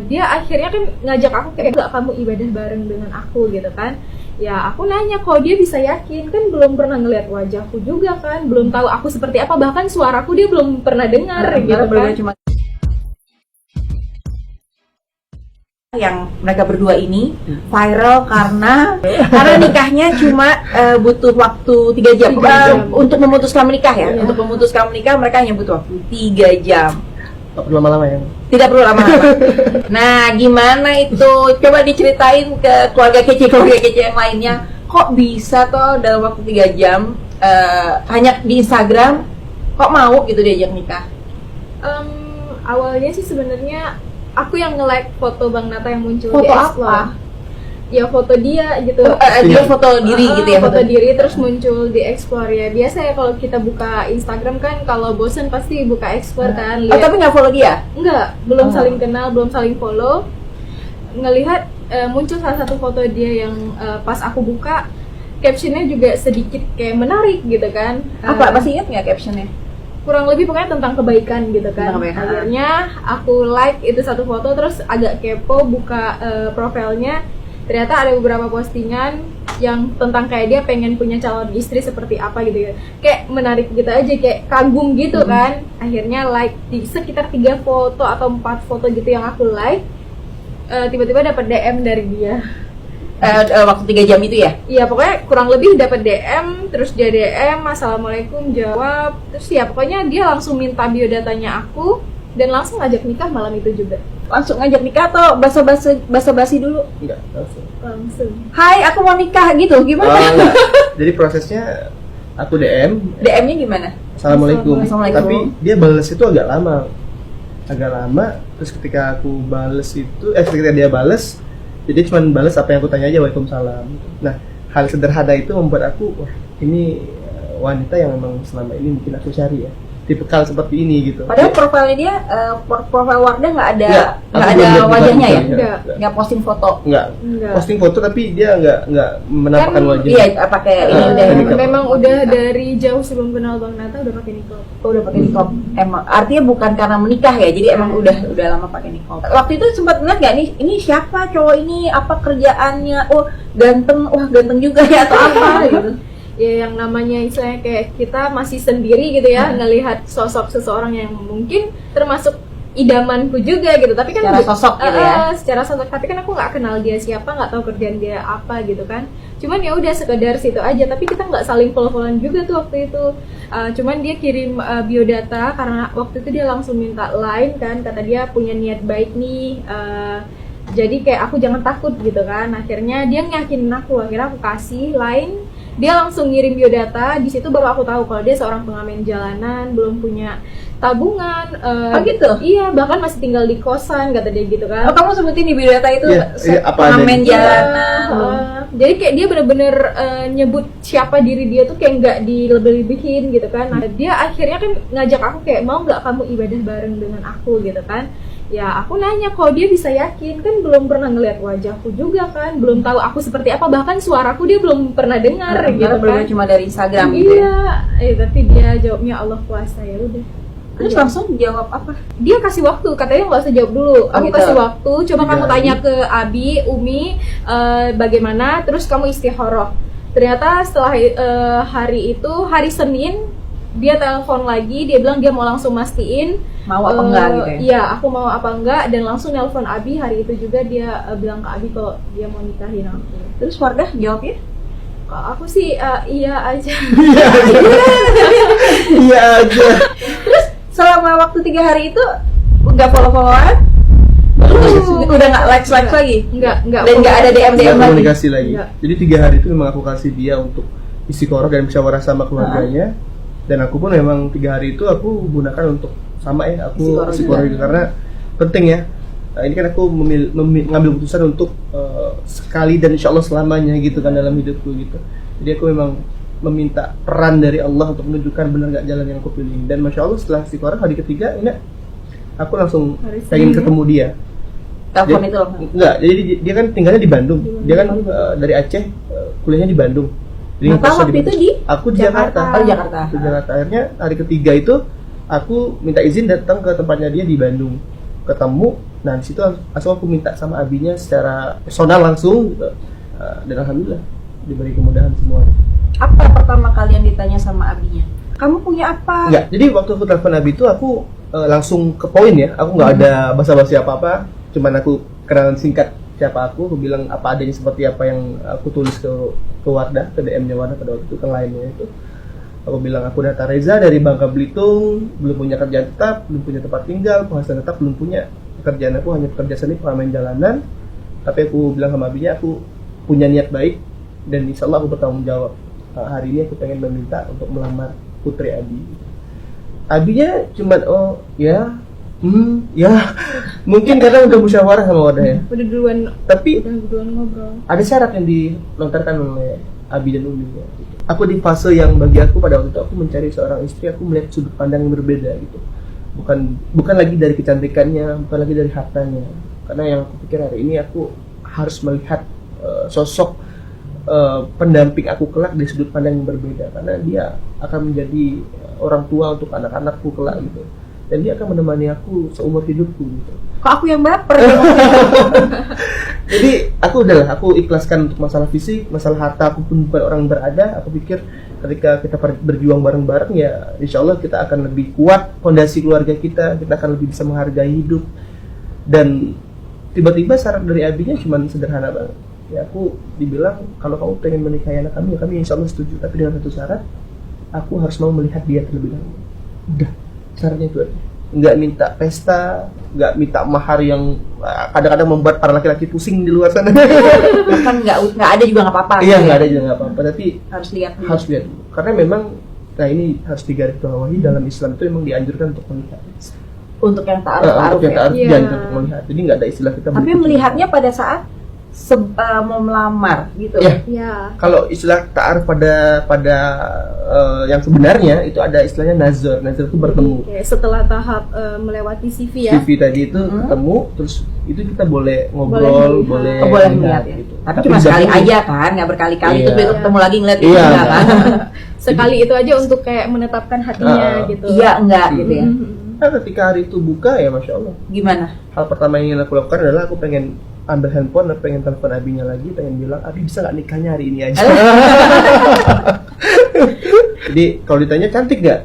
Dia akhirnya kan ngajak aku kayak gak kamu ibadah bareng dengan aku gitu kan. Ya aku nanya kok dia bisa yakin, kan belum pernah ngeliat wajahku juga kan, belum tahu aku seperti apa, bahkan suaraku dia belum pernah dengar gitu kan. Cuma yang mereka berdua ini viral karena nikahnya cuma butuh waktu 3 jam, 3 jam. Untuk memutuskan menikah ya. Iya. Untuk memutuskan menikah mereka hanya butuh waktu 3 jam. Gak perlu lama-lama ya? Tidak perlu lama-lama. Nah, gimana itu? Coba diceritain ke keluarga kece yang lainnya. Kok bisa toh dalam waktu 3 jam hanya di Instagram kok mau gitu diajak nikah? Awalnya sih sebenarnya aku yang nge-like foto Bang Nata yang muncul Foto di apa? Explore. Ya foto dia gitu. Dia foto diri gitu ya? Foto diri terus muncul di Explore ya. Biasa ya kalau kita buka Instagram kan kalau bosen pasti buka Explore kan. Oh, tapi nggak follow dia? Enggak, belum saling kenal, belum saling follow. Ngelihat muncul salah satu foto dia yang pas aku buka, captionnya juga sedikit kayak menarik gitu kan. Apa? Masih ingat nggak captionnya? Kurang lebih pokoknya tentang kebaikan gitu kan. Tentang kebaikan. Akhirnya aku like itu satu foto, terus agak kepo buka profilnya. Ternyata ada beberapa postingan yang tentang kayak dia pengen punya calon istri seperti apa gitu ya. Kayak menarik gitu aja, kayak kagum gitu kan. Akhirnya like di sekitar 3 foto atau 4 foto gitu yang aku like. Tiba-tiba dapat DM dari dia. Waktu 3 jam itu ya? Iya, pokoknya kurang lebih dapat DM, terus dia DM, assalamualaikum, jawab. Terus ya pokoknya dia langsung minta biodatanya aku dan langsung ngajak nikah malam itu juga. Langsung ngajak nikah atau basa-basi dulu? Enggak, langsung. Langsung. Hai, aku mau nikah gitu, gimana? Enggak. Jadi prosesnya aku DM, DM-nya gimana? Assalamualaikum. Assalamualaikum. Tapi dia balas itu agak lama. Terus ketika aku balas itu, ketika dia balas, jadi cuma balas apa yang aku tanya aja, waalaikumsalam. Nah, hal sederhana itu membuat aku, wah ini wanita yang memang selama ini mungkin aku cari ya, tipikal seperti ini gitu. Padahal profilnya dia, profil Wardah nggak ada Aku ada belum lihat wajahnya ya? Enggak. Nggak posting foto? Enggak. Posting foto tapi dia enggak menampakkan Kan, wajah. Iya, pakai ini udah. nikah. Memang udah dari jauh sebelum kenal Bang Nata udah pakai niqab. Oh, udah pakai niqab. Emang artinya bukan karena menikah ya, jadi emang udah lama pakai niqab. Waktu itu sempat ngeliat nggak nih, ini siapa cowok ini, apa kerjaannya? Oh, ganteng, wah ganteng juga ya atau apa gitu? Ya yang namanya istilahnya kayak kita masih sendiri gitu ya, ngelihat sosok seseorang yang mungkin termasuk idamanku juga gitu, tapi kan Secara sosok gitu ya? secara sosok, tapi kan aku nggak kenal dia siapa, nggak tahu kerjaan dia apa gitu kan. Cuman ya udah sekedar situ aja, tapi kita nggak saling follow-followan juga tuh waktu itu. Cuman dia kirim biodata karena waktu itu dia langsung minta line kan, kata dia punya niat baik nih. Jadi kayak aku jangan takut gitu kan. Akhirnya dia ngiyakinin aku, akhirnya aku kasih line. Dia langsung ngirim biodata. Di situ baru aku tahu kalau dia seorang pengamen jalanan, belum punya tabungan. Oh gitu? Iya, bahkan masih tinggal di kosan, kata dia gitu kan. Oh, kamu sebutin di biodata itu apa pengamen ada? jalanan. Jadi kayak dia bener-bener nyebut siapa diri dia tuh kayak nggak dilebih-lebihin gitu kan. Nah, dia akhirnya kan ngajak aku kayak mau nggak kamu ibadah bareng dengan aku gitu kan. Ya aku nanya kok dia bisa yakin, kan belum pernah ngeliat wajahku juga kan, belum tahu aku seperti apa, bahkan suaraku dia belum pernah dengar gitu kan. Cuma dari Instagram gitu ya? Iya, tapi dia jawabnya Allah kuasa, ya udah. Terus langsung jawab apa? Dia kasih waktu, katanya nggak usah jawab dulu. Aku gitu. kasih waktu, coba 3 kamu hari. tanya ke Abi, Umi, bagaimana, terus kamu istikharah. Ternyata setelah hari itu, hari Senin, dia telepon lagi, dia bilang dia mau langsung mastiin Mau apa enggak gitu ya? Iya, aku mau apa enggak, dan langsung nelpon Abi. Hari itu juga dia bilang ke Abi kalau dia mau nikahin aku. Terus Wardah jawabnya? Kalau aku sih iya aja. Iya aja. Terus selama waktu 3 hari itu nggak follow-followan? Udah nggak likes lagi? Enggak. Dan nggak ada DM Nggak lagi? komunikasi lagi. Enggak. Jadi 3 hari itu memang aku kasih dia untuk istiqoroh dan musyawarah sama keluarganya. Dan aku pun memang 3 hari itu aku gunakan untuk sama ya, aku istiqoroh juga karena penting ya. Nah, ini kan aku mengambil keputusan untuk sekali dan insya Allah selamanya gitu kan dalam hidupku gitu. Jadi aku memang meminta peran dari Allah untuk menunjukkan benar nggak jalan yang aku pilih. Dan masya Allah setelah istiqoroh hari ketiga ini aku langsung pengen ketemu dia. Telepon itu loh? Enggak, jadi dia kan tinggalnya di Bandung. Dia kan dari Aceh, kuliahnya di Bandung. Jadi Nah, ngekosnya waktu itu di? aku di Jakarta. Oh, di Jakarta. Di Jakarta. Akhirnya hari ketiga itu aku minta izin datang ke tempatnya dia di Bandung. Ketemu, Nah di situ langsung aku minta sama abinya secara personal langsung gitu. Dan alhamdulillah diberi kemudahan semua. Apa pertama kali yang ditanya sama abinya? Kamu punya apa? Enggak, jadi waktu aku telepon abi itu aku langsung ke poin ya. Aku nggak ada basa-basi apa-apa, cuman aku kenalan singkat siapa aku bilang apa adanya seperti apa yang aku tulis ke Wardah, ke DM-nya Wardah pada waktu itu, ke lainnya itu. Aku bilang aku Data Reza dari Bangka Belitung, belum punya kerjaan tetap, belum punya tempat tinggal, penghasilan tetap belum punya. Pekerjaan aku hanya pekerja seni, pengamen jalanan. Tapi aku bilang sama abinya aku punya niat baik dan insya Allah aku bertanggung jawab. Hari ini aku pengen meminta untuk melamar putri Abi. Abinya cuman ya mungkin karena udah musyawarah sama Wardah ya. Udah duluan ngobrol. Ada syarat yang dilontarkan oleh Abi dan Umi ya. Aku di fase yang bagi aku pada waktu itu aku mencari seorang istri, aku melihat sudut pandang yang berbeda gitu. Bukan lagi dari kecantikannya, bukan lagi dari hartanya. Karena yang aku pikir hari ini aku harus melihat sosok pendamping aku kelak dari sudut pandang yang berbeda, karena dia akan menjadi orang tua untuk anak-anakku kelak gitu, dan dia akan menemani aku seumur hidupku gitu. Kok aku yang baper? Jadi aku ikhlaskan untuk masalah fisik, masalah harta aku pun bukan orang berada. Aku pikir ketika kita berjuang bareng-bareng ya insya Allah kita akan lebih kuat fondasi keluarga kita akan lebih bisa menghargai hidup. Dan tiba-tiba syarat dari abinya cuma sederhana banget. Ya aku dibilang kalau kamu pengen menikahi anak kami, ya kami insya Allah setuju, tapi dengan satu syarat, aku harus mau melihat dia terlebih dahulu. Udah, syaratnya itu aja. Nggak minta pesta, nggak minta mahar yang kadang-kadang membuat para laki-laki pusing di luar sana. Bahkan nggak ada juga nggak apa-apa. Iya, nggak ada juga nggak apa-apa, tapi harus lihat dulu. Harus lihat dulu. Karena memang, nah ini harus digarisbawahi dalam Islam itu memang dianjurkan untuk melihat. Untuk yang ta'aruf Untuk yang ta'aruf ya. dianjurkan untuk melihat. Jadi nggak ada istilah kita. Tapi melihatnya pada saat mau melamar gitu. Ya. Ya. Kalau istilah ta'aruf pada yang sebenarnya itu ada istilahnya nazar. Nazar itu bertemu. Oke, setelah tahap melewati CV ya. CV tadi itu ketemu, terus itu kita boleh ngobrol, boleh melihat ya. gitu. Tapi cuma sekali aja kan, nggak berkali-kali. Iya. Terus besok ketemu lagi ngeliat Iya. enggak kan? Sekali itu aja untuk kayak menetapkan hatinya gitu. Iya enggak gitu ya. Nah, ketika hari itu buka ya masya Allah. Gimana? Hal pertama yang ingin aku lakukan adalah aku pengen ambil handphone, pengen telepon abinya lagi, pengen bilang, Abi bisa nggak nikahnya hari ini aja? Jadi kalau ditanya cantik nggak?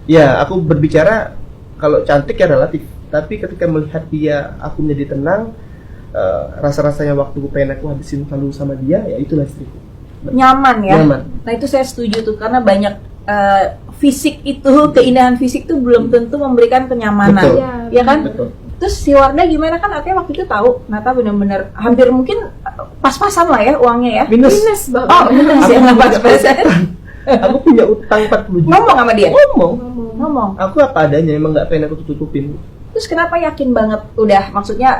Ya aku berbicara kalau cantik ya relatif. Tapi ketika melihat dia, aku menjadi tenang, rasa-rasanya waktu pengen aku habisin selalu sama dia, ya itulah istriku. Nyaman ya. Nyaman. Nah itu saya setuju tuh karena banyak fisik itu, keindahan fisik itu belum tentu memberikan kenyamanan. Betul. Ya kan? Betul. Terus si Wardah gimana kan artinya waktu itu tahu Nata benar-benar hampir mungkin pas-pasan lah ya uangnya ya. Minus Bapak. Oh minus ya, nggak pas-pasan. Aku punya utang 40 juta. Ngomong sama dia? Ngomong. Aku apa adanya, emang nggak pengen aku tutupin. Terus kenapa yakin banget udah maksudnya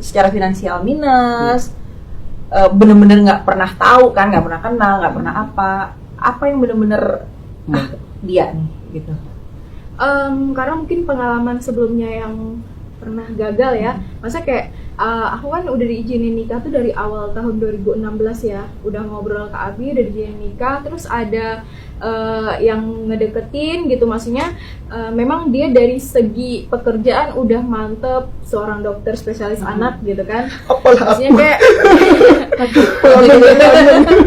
secara finansial minus, bener-bener nggak pernah tahu kan, nggak pernah kenal, nggak pernah apa yang bener-bener dia nih gitu. Karena mungkin pengalaman sebelumnya yang pernah gagal ya. Masa kayak aku kan udah diizinin nikah tuh dari awal tahun 2016 ya. Udah ngobrol ke Abi, udah diizinin nikah. Terus ada yang ngedeketin gitu, maksudnya memang dia dari segi pekerjaan udah mantep, seorang dokter spesialis anak gitu kan. Maksudnya kayak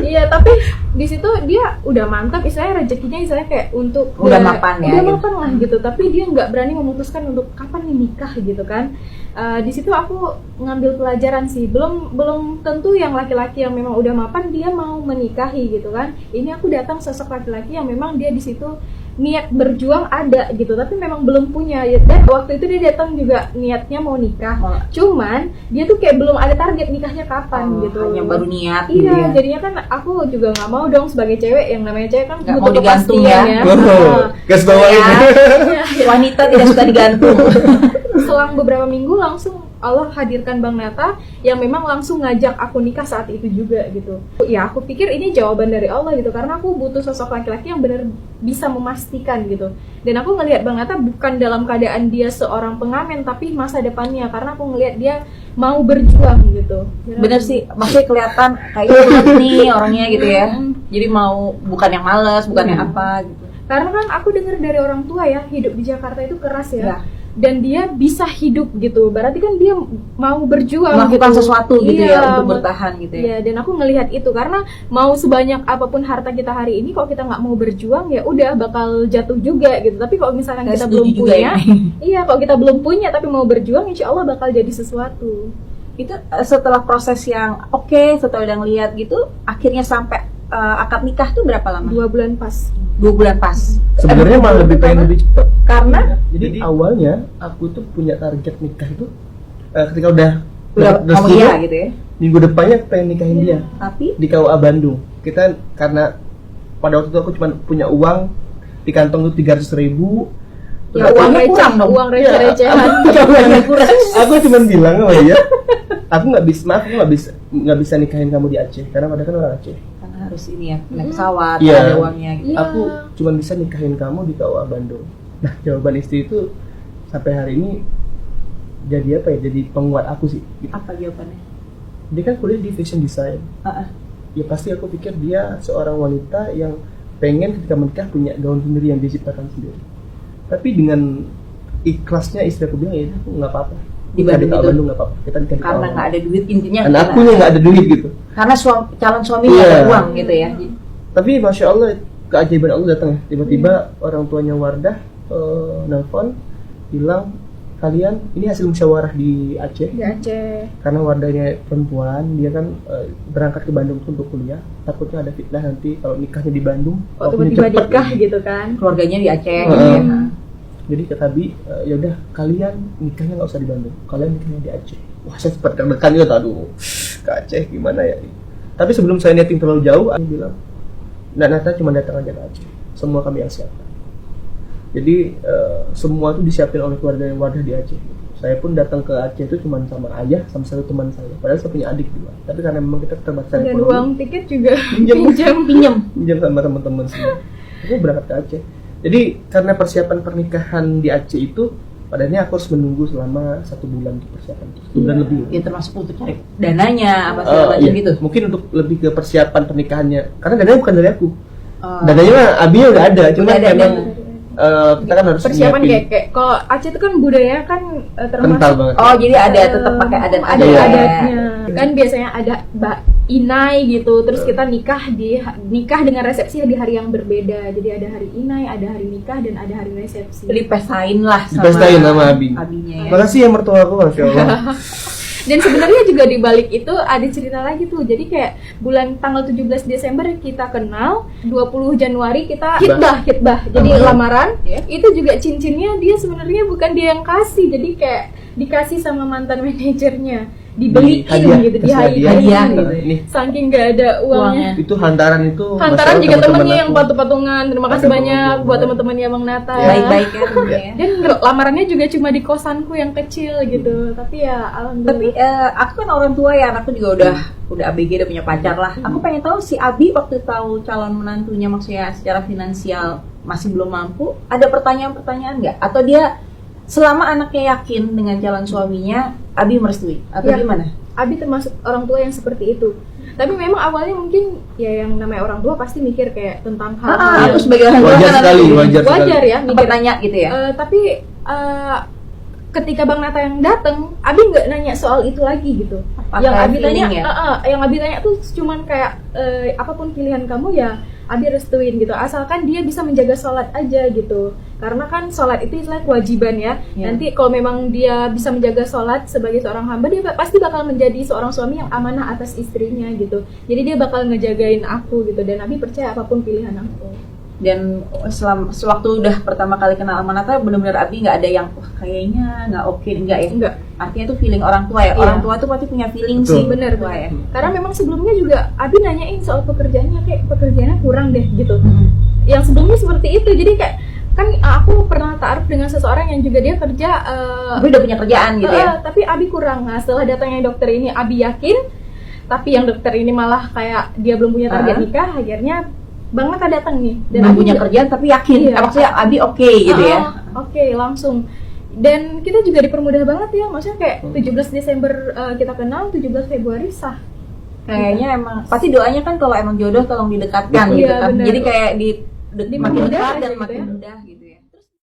iya, tapi di situ dia udah mantap, istilahnya rezekinya istilahnya kayak untuk udah mapan ya, udah mapan lah gitu. Tapi dia nggak berani memutuskan untuk kapan nih nikah gitu kan. Di situ aku ngambil pelajaran sih, belum tentu yang laki-laki yang memang udah mapan dia mau menikahi gitu kan. Ini aku datang sosok laki-laki yang memang dia di situ niat berjuang ada gitu, tapi memang belum punya ya. Dan waktu itu dia datang juga niatnya mau nikah, cuman dia tuh kayak belum ada target nikahnya kapan gitu. Hanya baru niat. Iya, gitu ya. jadinya kan aku juga nggak mau dong sebagai cewek, yang namanya cewek kan nggak butuh mau digantung kepastian ya. Gas bawain. Wanita tidak suka digantung. Selang beberapa minggu langsung Allah hadirkan Bang Nata yang memang langsung ngajak aku nikah saat itu juga gitu. Ya aku pikir ini jawaban dari Allah gitu, karena aku butuh sosok laki-laki yang benar bisa memastikan gitu. Dan aku ngelihat Bang Nata bukan dalam keadaan dia seorang pengamen, tapi masa depannya, karena aku ngelihat dia mau berjuang gitu. Bener sih, maksudnya kelihatan kayak kuat nih orangnya gitu ya. Jadi mau bukan yang malas, bukan yang apa gitu. Karena kan aku dengar dari orang tua ya, hidup di Jakarta itu keras ya. dan dia bisa hidup gitu. Berarti kan dia mau berjuang melakukan gitu. sesuatu gitu Iya, ya untuk bertahan gitu ya. Iya, dan aku ngelihat itu karena mau sebanyak apapun harta kita hari ini, kalau kita nggak mau berjuang ya udah bakal jatuh juga gitu. Tapi kalau misalkan Saya kita setuju belum juga punya, ya. iya kalau kita belum punya tapi mau berjuang, insya Allah bakal jadi sesuatu. Itu setelah proses yang setelah udah ngeliat gitu, akhirnya sampai akad nikah tuh berapa lama? 2 bulan pas. 2 bulan pas. Sebenarnya malah lebih pengen lebih cepat. Karena Jadi awalnya aku tuh punya target nikah itu ketika udah ngomong setuju, iya gitu ya. minggu depannya aku pengen nikahin dia Tapi di KUA Bandung. Kita karena pada waktu itu aku cuma punya uang di kantong tuh 300.000. ya uangnya kurang dong. Uang receh-recehan. Aku cuma bilang sama dia, aku nggak bisa nikahin kamu di Aceh karena pada kan orang Aceh. Karena harus ini ya, naik pesawat, Iya. ada uangnya gitu. Iya. Aku cuma bisa nikahin kamu di KUA Bandung. Nah, jawaban istri itu sampai hari ini jadi apa ya? Jadi penguat aku sih. Gitu. Apa jawabannya? Dia kan kuliah di fashion design. Heeh. Ya pasti aku pikir dia seorang wanita yang pengen ketika menikah punya gaun sendiri yang diciptakan sendiri. Tapi dengan ikhlasnya istri aku bilang ya aku nggak apa-apa. Di Kita Bandung KUA itu? Bandung nggak apa-apa. Kita nikah di KUA Karena Bandung. nggak ada duit intinya. Dan akunya nggak ada duit gitu. Karena calon suami Iya. nggak ada uang gitu ya. Tapi masya Allah keajaiban Allah datang ya. Tiba-tiba orang tuanya Wardah nelfon bilang kalian ini hasil musyawarah di Aceh. Di Aceh. Karena Wardahnya perempuan, dia kan berangkat ke Bandung tuh untuk kuliah. Takutnya ada fitnah nanti kalau nikahnya di Bandung. Kok waktunya tiba-tiba cepet nikah ya. gitu kan. Keluarganya di Aceh. Heeh. Gitu ya. Jadi kata Abi, ya udah kalian nikahnya nggak usah di Bandung, kalian nikahnya di Aceh. Wah saya sempat deg-degan juga, aduh ke Aceh gimana ya. Tapi sebelum saya netting terlalu jauh, Abi bilang, Nata cuma datang aja ke Aceh, semua kami yang siapkan. Jadi semua itu disiapin oleh keluarga yang Wardah di Aceh. Saya pun datang ke Aceh itu cuma sama ayah, sama satu teman saya. Padahal saya punya adik juga. Tapi karena memang kita terbatas Dan uang tiket juga Pinjam. pinjam. pinjam sama teman-teman semua. Aku berangkat ke Aceh. Jadi karena persiapan pernikahan di Aceh itu, padahal aku harus menunggu selama 1 bulan untuk persiapan. 1 bulan lebih. Ya termasuk untuk cari dananya apa segala macam Iya. gitu. Mungkin untuk lebih ke persiapan pernikahannya. Karena dananya bukan dari aku. Oh. Dananya mah Abinya udah ada, cuma Udah ada, memang dan- kita kan harus Persiapan nyiapin. kayak kalau Aceh itu kan budaya kan termasuk Kental banget. Oh, jadi ada tetap pakai adat ada Iya. adatnya kan, biasanya ada inai gitu, terus kita nikah dengan resepsi di hari yang berbeda. Jadi ada hari inai, ada hari nikah, dan ada hari resepsi. Dipestain lah Dipestain sama Abi. abinya ya. Makasih ya mertua aku, masya Allah. Dan sebenarnya juga di balik itu ada cerita lagi tuh. Jadi kayak bulan tanggal 17 Desember kita kenal, 20 Januari kita hitbah. Jadi lamaran, Iya. itu juga cincinnya dia sebenarnya bukan dia yang kasih. Jadi kayak dikasih sama mantan manajernya, dibeliin Hadiah, gitu, kasih hadiah. dihadiahin Gitu. gitu. Nih, Saking gak ada uangnya. itu hantaran itu. Hantaran masya Allah, juga teman-teman temennya yang aku. patung-patungan. Terima kasih Ada banyak teman-teman. buat teman-temannya Bang Nata. Baik-baik ya temennya ya. Dan lamarannya juga cuma di kosanku yang kecil gitu. Tapi ya alhamdulillah. Tapi aku kan orang tua ya, anakku juga udah ABG, udah punya pacar lah. Aku pengen tahu si Abi waktu tahu calon menantunya, maksudnya secara finansial masih belum mampu, ada pertanyaan-pertanyaan nggak? Atau dia selama anaknya yakin dengan calon suaminya, Abi merestui? Atau Ya. gimana? Abi termasuk orang tua yang seperti itu. Tapi memang awalnya mungkin ya yang namanya orang tua pasti mikir kayak tentang hal-hal Aku sebagai orang tua Wajar kan sekali, aku wajar sekali. wajar ya mikir. tanya gitu ya. Tapi ketika Bang Nata yang datang, Abi nggak nanya soal itu lagi gitu. Pakai yang Abi tanya, feeling ya? yang Abi tanya tuh cuman kayak apapun pilihan kamu ya Abi restuin gitu. Asalkan dia bisa menjaga sholat aja gitu. Karena kan sholat itu istilah kewajiban ya. Ya. Nanti kalau memang dia bisa menjaga sholat sebagai seorang hamba, dia pasti bakal menjadi seorang suami yang amanah atas istrinya gitu. Jadi dia bakal ngejagain aku gitu. Dan Abi percaya apapun pilihan aku. Dan sewaktu udah pertama kali kenal sama Nata, benar-benar Abi nggak ada yang wah kayaknya nggak oke, enggak ya? Enggak. Artinya itu feeling orang tua ya. Iya. Orang tua tuh pasti punya feeling Betul. sih, Bener tua ya. Karena memang sebelumnya juga Abi nanyain soal pekerjaannya, kayak pekerjaannya kurang deh gitu. Yang sebelumnya seperti itu, jadi kayak kan aku pernah ta'aruf dengan seseorang yang juga dia kerja Abi udah punya kerjaan gitu ya. tapi Abi kurang. Nah setelah datangnya dokter ini Abi yakin, tapi yang dokter ini malah kayak dia belum punya target nikah. Akhirnya Bang Nata datang nih dan Belum Abi punya juga- kerjaan tapi yakin. Iya. Maksudnya Abi oke gitu ya. Oke, langsung. Dan kita juga dipermudah banget ya, maksudnya kayak 17 Desember kita kenal, 17 Februari sah. Kayaknya emang pasti doanya kan kalau emang jodoh tolong didekatkan Iya, gitu kan. benar. Jadi kayak makin Dimudah dekat aja dan gitu makin ya. mudah gitu.